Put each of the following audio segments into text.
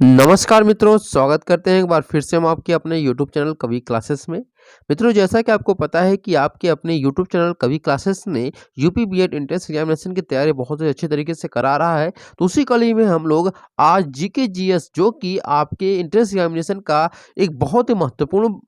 नमस्कार मित्रों, स्वागत करते हैं एक बार फिर से हम आपके अपने यूट्यूब चैनल कवि क्लासेस में। मित्रों, जैसा कि आपको पता है कि आपके अपने यूट्यूब चैनल कवि क्लासेस ने यूपी बीएड एंट्रेंस एग्जामिनेशन की तैयारी बहुत ही अच्छे तरीके से करा रहा है। तो उसी कड़ी में हम लोग आज जीके जीएस जो कि आपके एंट्रेंस एग्जामिनेशन का एक बहुत ही महत्वपूर्ण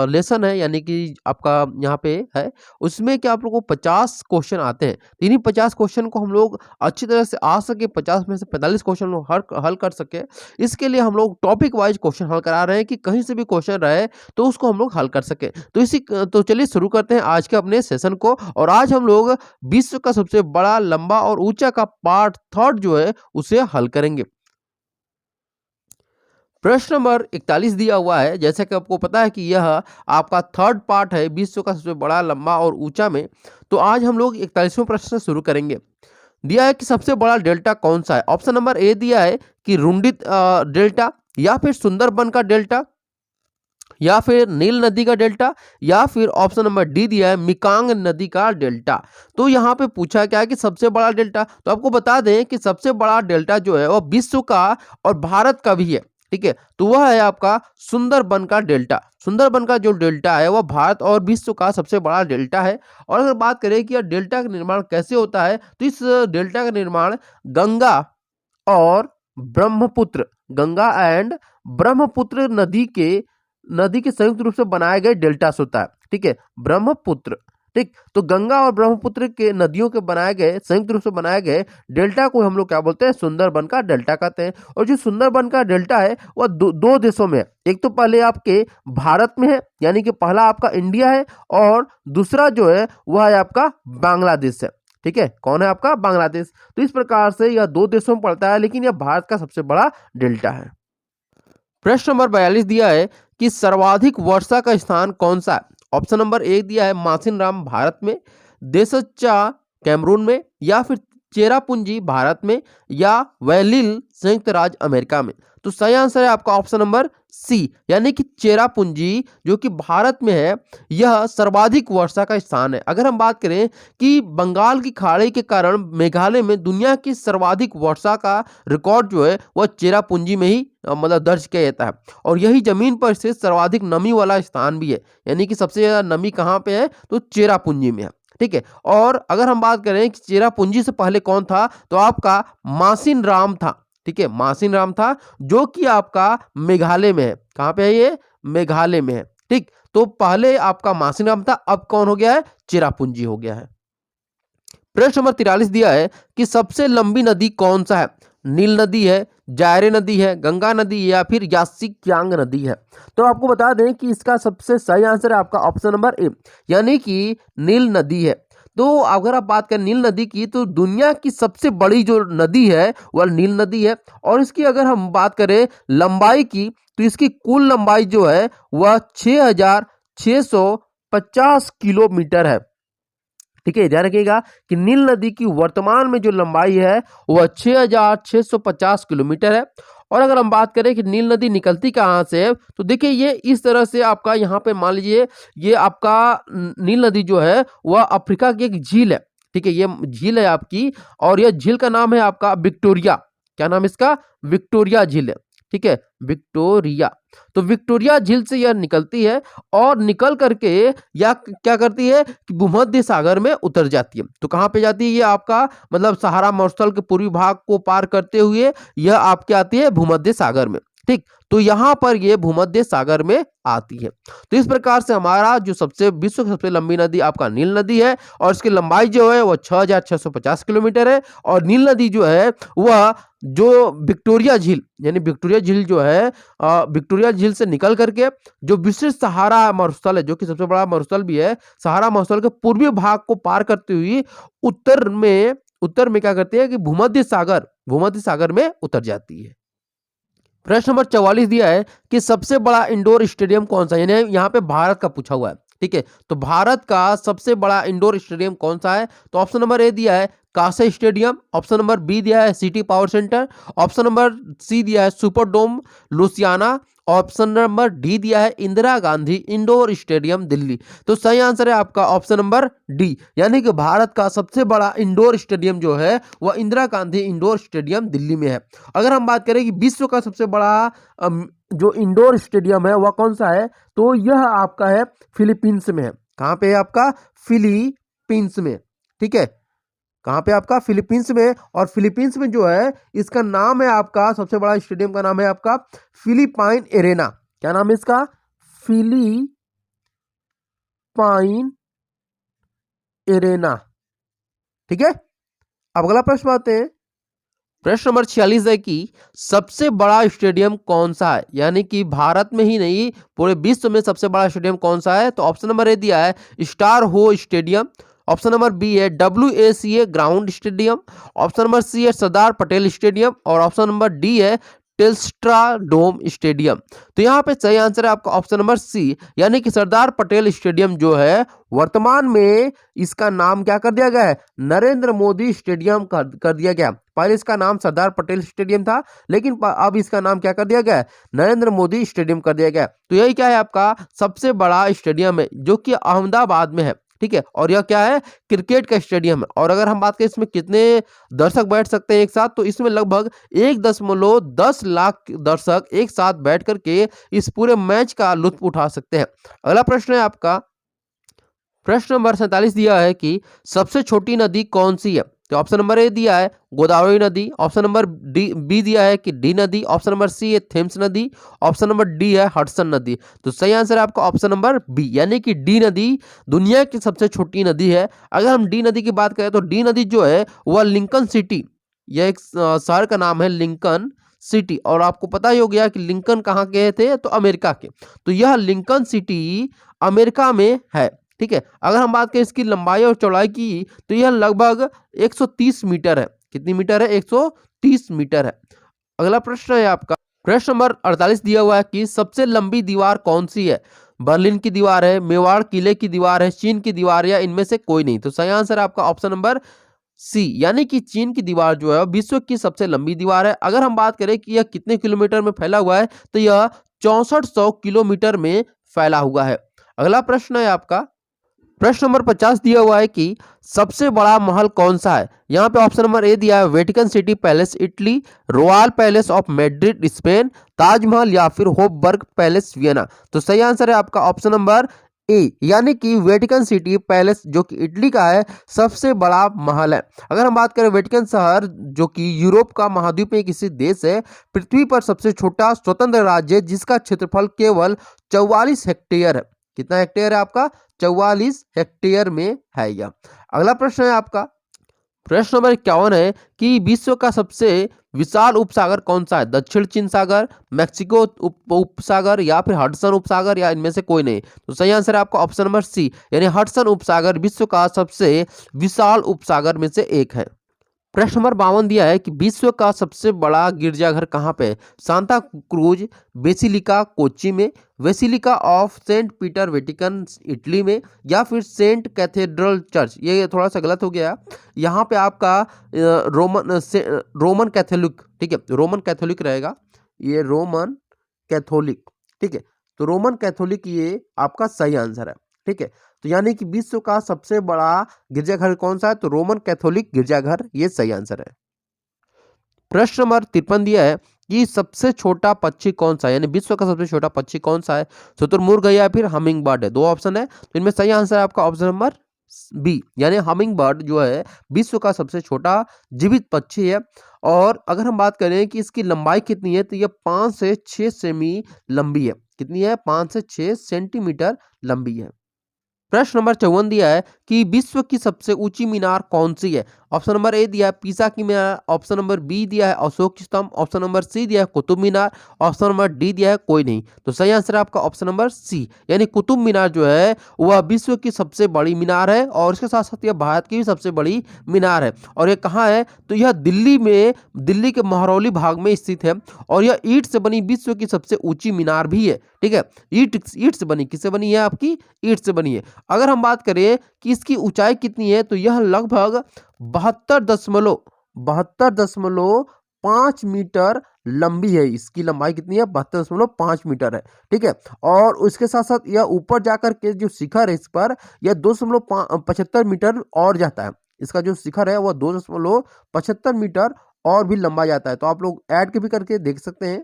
लेसन है, यानी कि आपका यहाँ पे है, उसमें क्या आप लोगों को 50 क्वेश्चन आते हैं। तो इन्हीं 50 क्वेश्चन को हम लोग अच्छी तरह से आ सके, 50 में से 45 क्वेश्चन लोग हर हल कर सके, इसके लिए हम लोग टॉपिक वाइज क्वेश्चन हल करा रहे हैं कि कहीं से भी क्वेश्चन रहे तो उसको हम लोग हल कर सकें। तो चलिए शुरू करते हैं आज के अपने सेशन को। और आज हम लोग विश्व का सबसे बड़ा, लंबा और ऊंचा का पार्ट थर्ड जो है उसे हल करेंगे। प्रश्न नंबर 41 दिया हुआ है। जैसा कि आपको पता है कि यह आपका थर्ड पार्ट है विश्व का सबसे बड़ा, लंबा और ऊंचा में। तो आज हम लोग 41वें प्रश्न से शुरू करेंगे। दिया है कि सबसे बड़ा डेल्टा कौन सा है। ऑप्शन नंबर ए दिया है कि रुंडित डेल्टा, या फिर सुंदरबन का डेल्टा, या फिर नील नदी का डेल्टा, या फिर ऑप्शन नंबर डी दिया है मिकांग नदी का डेल्टा। तो यहाँ पे पूछा क्या है कि सबसे बड़ा डेल्टा। तो आपको बता दें कि सबसे बड़ा डेल्टा जो है वह विश्व का और भारत का भी है। ठीक है, तो वह है आपका सुंदरबन का डेल्टा। सुंदरबन का जो डेल्टा है वह भारत और विश्व का सबसे बड़ा डेल्टा है। और अगर बात करें कि यह डेल्टा का निर्माण कैसे होता है, तो इस डेल्टा का निर्माण गंगा और ब्रह्मपुत्र, गंगा एंड ब्रह्मपुत्र नदी के संयुक्त रूप से बनाए गए डेल्टा से होता है। ठीक है, ब्रह्मपुत्र। ठीक, तो गंगा और ब्रह्मपुत्र के नदियों के बनाए गए, संयुक्त रूप से बनाए गए डेल्टा को हम लोग क्या बोलते हैं, सुंदरबन का डेल्टा कहते हैं। और जो सुंदरबन का डेल्टा है वह दो देशों में है। एक तो पहले आपके भारत में है, यानी कि पहला आपका इंडिया है, और दूसरा जो है वह है आपका बांग्लादेश है। ठीक है, कौन है आपका, बांग्लादेश। तो इस प्रकार से यह दो देशों में पड़ता है, लेकिन यह भारत का सबसे बड़ा डेल्टा है। प्रश्न नंबर 42 दिया है कि सर्वाधिक वर्षा का स्थान कौन सा है। ऑप्शन नंबर ए दिया है मासिनराम भारत में, देसच्चा कैमरून में, या फिर चेरापूंजी भारत में, या वैलिल संयुक्त राज्य अमेरिका में। तो सही आंसर है आपका ऑप्शन नंबर सी, यानी कि चेरापूंजी जो कि भारत में है, यह सर्वाधिक वर्षा का स्थान है। अगर हम बात करें कि बंगाल की खाड़ी के कारण मेघालय में दुनिया की सर्वाधिक वर्षा का रिकॉर्ड जो है वह चेरापूंजी में ही मतलब दर्ज किया जाता है। और यही जमीन पर स्थित सर्वाधिक नमी वाला स्थान भी है, यानी कि सबसे ज्यादा नमी कहाँ पे है, तो चेरापूंजी में है। ठीक है, और अगर हम बात करें कि चेरापूंजी से पहले कौन था, तो आपका मासिन राम था। ठीक है, मासिन राम था, जो कि आपका मेघालय में है। कहाँ पे है ये, मेघालय में है। ठीक, तो पहले आपका मासिन राम था, अब कौन हो गया है, चेरापूंजी हो गया है। प्रश्न नंबर 43 दिया है कि सबसे लंबी नदी कौन सा है। नील नदी है, जायरे नदी है, गंगा नदी है, या फिर यासी क्यांग नदी है। तो आपको बता दें कि इसका सबसे सही आंसर है आपका ऑप्शन नंबर ए, यानी कि नील नदी है। तो अगर आप बात करें नील नदी की, तो दुनिया की सबसे बड़ी जो नदी है वह नील नदी है। और इसकी अगर हम बात करें लंबाई की, तो इसकी कुल लंबाई जो है वह 6,650 किलोमीटर है। ठीक है, ध्यान रखिएगा कि नील नदी की वर्तमान में जो लंबाई है वह 6,650 किलोमीटर है। और अगर हम बात करें कि नील नदी निकलती कहाँ से है, तो देखिए ये इस तरह से आपका यहाँ पे मान लीजिए ये आपका नील नदी जो है वह अफ्रीका की एक झील है। ठीक है, ये झील है आपकी, और यह झील का नाम है आपका विक्टोरिया। क्या नाम है इसका, विक्टोरिया झील है। ठीक है, विक्टोरिया। तो विक्टोरिया झील से यह निकलती है, और निकल करके या क्या करती है कि भूमध्य सागर में उतर जाती है। तो कहाँ पे जाती है ये आपका, मतलब सहारा मरुस्थल के पूर्वी भाग को पार करते हुए यह आपके आती है भूमध्य सागर में। ठीक, तो यहाँ पर ये भूमध्य सागर में आती है। तो इस प्रकार से हमारा जो विश्व की सबसे लंबी नदी आपका नील नदी है, और इसकी लंबाई जो है वह 6,650 किलोमीटर है। और नील नदी जो है वह जो विक्टोरिया झील, यानी विक्टोरिया झील जो है विक्टोरिया झील से निकल करके जो विशिष्ट सहारा मरुस्थल है, जो कि सबसे बड़ा मरुस्थल भी है, सहारा मरुस्थल के पूर्वी भाग को पार करते हुए उत्तर में क्या करती है कि भूमध्य सागर में उतर जाती है। प्रश्न नंबर 44 दिया है कि सबसे बड़ा इंडोर स्टेडियम कौन सा है, यानी यहाँ पे भारत का पूछा हुआ है। ठीक है, तो भारत का सबसे बड़ा इंडोर स्टेडियम कौन सा है। तो ऑप्शन नंबर ए दिया है कांसे स्टेडियम, ऑप्शन नंबर बी दिया है city power center, option number C दिया है Superdome Louisiana, option number D दिया है इंदिरा गांधी इंडोर स्टेडियम दिल्ली। तो सही आंसर है आपका ऑप्शन नंबर डी, यानी कि भारत का सबसे बड़ा इंडोर स्टेडियम जो है वह इंदिरा गांधी इंडोर स्टेडियम दिल्ली में है। अगर हम बात करें कि विश्व का सबसे बड़ा जो इंडोर स्टेडियम है वह कौन सा है, तो यह आपका है फिलीपींस में है। कहाँ पे है आपका? फिलीपींस में। ठीक है, कहाँ पे आपका? फिलीपींस में। और फिलीपींस में जो है इसका नाम है आपका, सबसे बड़ा स्टेडियम का नाम है आपका फिलिपाइन एरेना। क्या नाम है इसका? Philippine arena. ठीक है, अब अगला प्रश्न आते हैं। प्रश्न नंबर 46 है कि सबसे बड़ा स्टेडियम कौन सा है, यानी कि भारत में ही नहीं पूरे विश्व में सबसे बड़ा स्टेडियम कौन सा है। तो ऑप्शन नंबर ए दिया है स्टार हो स्टेडियम, ऑप्शन नंबर बी है WACA ground stadium, option number C है सरदार पटेल स्टेडियम और ऑप्शन नंबर डी है टेल्स्ट्रा डोम स्टेडियम। तो यहाँ पे सही आंसर है आपका ऑप्शन नंबर सी, यानी कि सरदार पटेल स्टेडियम जो है वर्तमान में इसका नाम क्या कर दिया गया है? नरेंद्र मोदी स्टेडियम कर दिया गया। पहले इसका नाम सरदार पटेल स्टेडियम था, लेकिन अब इसका नाम क्या कर दिया गया है? नरेंद्र मोदी स्टेडियम कर दिया गया। तो यही क्या है आपका सबसे बड़ा स्टेडियम है जो कि अहमदाबाद में है। ठीक है, और यह क्या है? क्रिकेट का स्टेडियम है। और अगर हम बात करें इसमें कितने दर्शक बैठ सकते हैं एक साथ, तो इसमें लगभग 1.10 लाख दर्शक एक साथ बैठ करके इस पूरे मैच का लुत्फ उठा सकते हैं। अगला प्रश्न है आपका, प्रश्न नंबर 47 दिया है कि सबसे छोटी नदी कौन सी है। तो ऑप्शन नंबर ए दिया है गोदावरी नदी, ऑप्शन नंबर बी दिया है कि डी नदी, ऑप्शन नंबर सी है थेम्स नदी, ऑप्शन नंबर डी है हडसन नदी। तो सही आंसर है आपका ऑप्शन नंबर बी, यानी कि डी नदी दुनिया की सबसे छोटी नदी है। अगर हम डी नदी की बात करें तो डी नदी जो है वह लिंकन सिटी, यह एक शहर का नाम है लिंकन सिटी, और आपको पता ही हो गया कि लिंकन कहाँ के थे, तो अमेरिका के। तो यह लिंकन सिटी अमेरिका में है। ठीक है, अगर हम बात करें इसकी लंबाई और चौड़ाई की, तो यह लगभग 130 मीटर है। कितनी मीटर है? 130 मीटर है। अगला प्रश्न है आपका, प्रश्न नंबर 48 दिया हुआ है कि सबसे लंबी दीवार कौन सी है। बर्लिन की दीवार है, मेवाड़ किले की दीवार है, चीन की दीवार, या इनमें से कोई नहीं। तो सही आंसर है आपका ऑप्शन नंबर सी, यानी कि चीन की दीवार जो है विश्व की सबसे लंबी दीवार है। अगर हम बात करें कि यह कितने किलोमीटर में फैला हुआ है, तो यह 6400 किलोमीटर में फैला हुआ है। अगला प्रश्न है आपका, प्रश्न नंबर 50 दिया हुआ है कि सबसे बड़ा महल कौन सा है। यहाँ पे ऑप्शन नंबर ए दिया है Vatican city palace Italy, royal palace of Madrid Spain, Taj Mahal या फिर होपबर्ग पैलेस वियना। तो सही आंसर है आपका ऑप्शन नंबर ए, यानी कि वेटिकन सिटी पैलेस जो कि इटली का है सबसे बड़ा महल है। अगर हम बात करें वेटिकन शहर जो कि यूरोप का महाद्वीप में किसी देश है, पृथ्वी पर सबसे छोटा स्वतंत्र राज्य जिसका क्षेत्रफल केवल 44 हेक्टेयर है। कितना हेक्टेयर है आपका? 44 हेक्टेयर में है यह। अगला प्रश्न है आपका, प्रश्न नंबर 51 है कि विश्व का सबसे विशाल उपसागर कौन सा है। दक्षिण चीन सागर, मैक्सिको उपसागर, या फिर हडसन उपसागर, या इनमें से कोई नहीं। तो सही आंसर है आपका ऑप्शन नंबर सी, यानी हडसन उपसागर विश्व का सबसे विशाल उपसागर में से एक है। प्रश्न नंबर 52 दिया है कि विश्व का सबसे बड़ा गिरजाघर कहाँ पे है। सांता क्रूज बेसिलिका कोच्चि में, basilica of Saint Peter Vatican Italy में, या फिर सेंट कैथेड्रल चर्च। ये थोड़ा सा गलत हो गया, यहाँ पे आपका रोमन कैथोलिक, ठीक है, रोमन कैथोलिक रहेगा, ये रोमन कैथोलिक। ठीक है, तो रोमन कैथोलिक ये आपका सही आंसर है। ठीक है, तो यानी कि विश्व का सबसे बड़ा गिरजाघर कौन सा है, तो रोमन कैथोलिक गिरजाघर ये सही आंसर है। प्रश्न नंबर 53 दिया है कि सबसे छोटा पक्षी कौन सा है, यानी विश्व का सबसे छोटा पक्षी कौन सा है। शुतुरमुर्ग या फिर हमिंग बर्ड है। दो ऑप्शन है, तो इनमें सही आंसर है आपका ऑप्शन नंबर बी, यानी हमिंग बर्ड जो है विश्व का सबसे छोटा जीवित पक्षी है। और अगर हम बात करें कि इसकी लंबाई कितनी है, तो यह 5 से 6 सेमी लंबी है। कितनी है? 5 से 6 सेंटीमीटर लंबी है। प्रश्न नंबर 54 दिया है कि विश्व की सबसे ऊंची मीनार कौन सी है। ऑप्शन नंबर ए दिया है पीसा की मीनार, ऑप्शन नंबर बी दिया है अशोक स्तंभ, ऑप्शन नंबर सी दिया है Qutub Minar, option number D दिया है कोई नहीं। तो सही आंसर है आपका ऑप्शन नंबर सी, यानी कुतुब मीनार जो है वह विश्व की सबसे बड़ी मीनार है, और इसके साथ साथ यह भारत की भी सबसे बड़ी मीनार है। और यह कहाँ है, तो यह दिल्ली में, दिल्ली के महरौली भाग में स्थित है, और यह ईंट से बनी विश्व की सबसे ऊंची मीनार भी है। ठीक है, ईंट से बनी, किससे बनी है? आपकी ईंट से बनी है। अगर हम बात करें कि इसकी ऊंचाई कितनी है, तो यह लगभग 72.5 मीटर लंबी है, इसकी लंबाई कितनी है 72.5 मीटर है। ठीक है, और उसके साथ साथ यह ऊपर जाकर के जो शिखर है इस पर यह 2.75 मीटर और जाता है। इसका जो शिखर है वह 2.75 मीटर और भी लंबा जाता है। तो आप लोग ऐड के भी करके देख सकते हैं।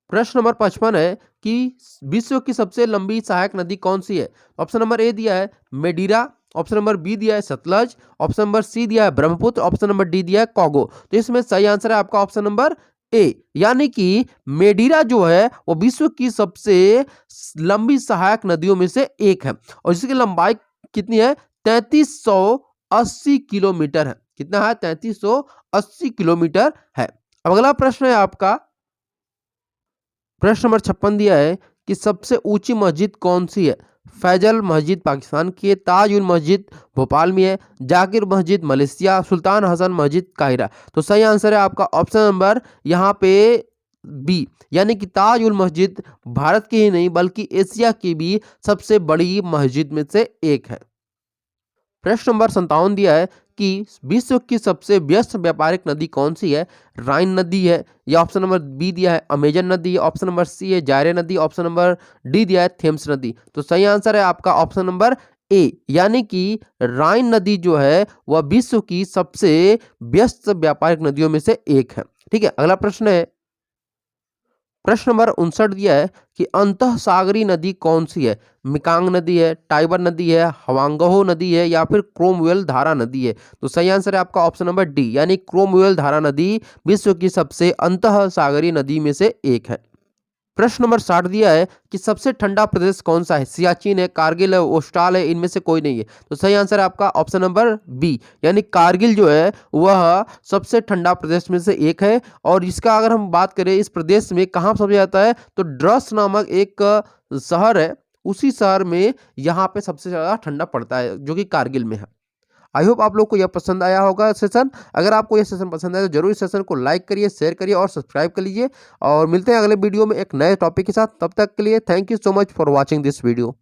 प्रश्न नंबर 55 है कि विश्व की सबसे लंबी सहायक नदी कौन सी है? ऑप्शन नंबर ए दिया है मेडिरा, ऑप्शन नंबर बी दिया है सतलज, ऑप्शन नंबर सी दिया है ब्रह्मपुत्र, ऑप्शन नंबर डी दिया है कांगो। तो इसमें सही आंसर है आपका ऑप्शन नंबर ए, यानी कि मेडिरा जो है वो विश्व की सबसे लंबी सहायक नदियों में से एक है और इसकी लंबाई कितनी है 3380 किलोमीटर है। कितना है 3380 किलोमीटर है। अब अगला प्रश्न है आपका, प्रश्न नंबर 56 दिया है कि सबसे ऊंची मस्जिद कौन सी है? फैजल मस्जिद पाकिस्तान की है, ताजुल मस्जिद भोपाल में है, जाकिर मस्जिद मलेशिया, सुल्तान हसन मस्जिद काहिरा। तो सही आंसर है आपका ऑप्शन नंबर यहाँ पे बी, यानी कि ताजुल मस्जिद भारत की ही नहीं बल्कि एशिया की भी सबसे बड़ी मस्जिद में से एक है। प्रश्न नंबर 57 दिया है कि विश्व की सबसे व्यस्त व्यापारिक नदी कौन सी है? राइन नदी है, या ऑप्शन नंबर बी दिया है अमेजन नदी, ऑप्शन नंबर सी है जायरे नदी, ऑप्शन नंबर डी दिया है थेम्स नदी। तो सही आंसर है आपका ऑप्शन नंबर ए, यानी कि राइन नदी जो है वह विश्व की सबसे व्यस्त व्यापारिक नदियों में से एक है। ठीक है, अगला प्रश्न है, प्रश्न नंबर 59 दिया है कि अंतः सागरी नदी कौन सी है? मिकांग नदी है, टाइबर नदी है, हवांगहो नदी है, या फिर क्रोमवेल धारा नदी है। तो सही आंसर है आपका ऑप्शन नंबर डी, यानी क्रोमवेल धारा नदी विश्व की सबसे अंतः सागरी नदी में से एक है। प्रश्न नंबर 60 दिया है कि सबसे ठंडा प्रदेश कौन सा है? सियाचिन है, कारगिल है, ओस्टाल है, इनमें से कोई नहीं है। तो सही आंसर है आपका ऑप्शन नंबर बी, यानी कारगिल जो है वह सबसे ठंडा प्रदेश में से एक है। और इसका अगर हम बात करें इस प्रदेश में कहाँ समझा जाता है तो ड्रस नामक एक शहर है, उसी शहर में यहाँ पे सबसे ज़्यादा ठंडा पड़ता है जो कि कारगिल में है। आई होप आप लोग को यह पसंद आया होगा सेशन। अगर आपको यह सेशन पसंद आया तो जरूर इस सेशन को लाइक करिए, शेयर करिए और सब्सक्राइब कर लीजिए। और मिलते हैं अगले वीडियो में एक नए टॉपिक के साथ। तब तक के लिए thank you so much for watching this video.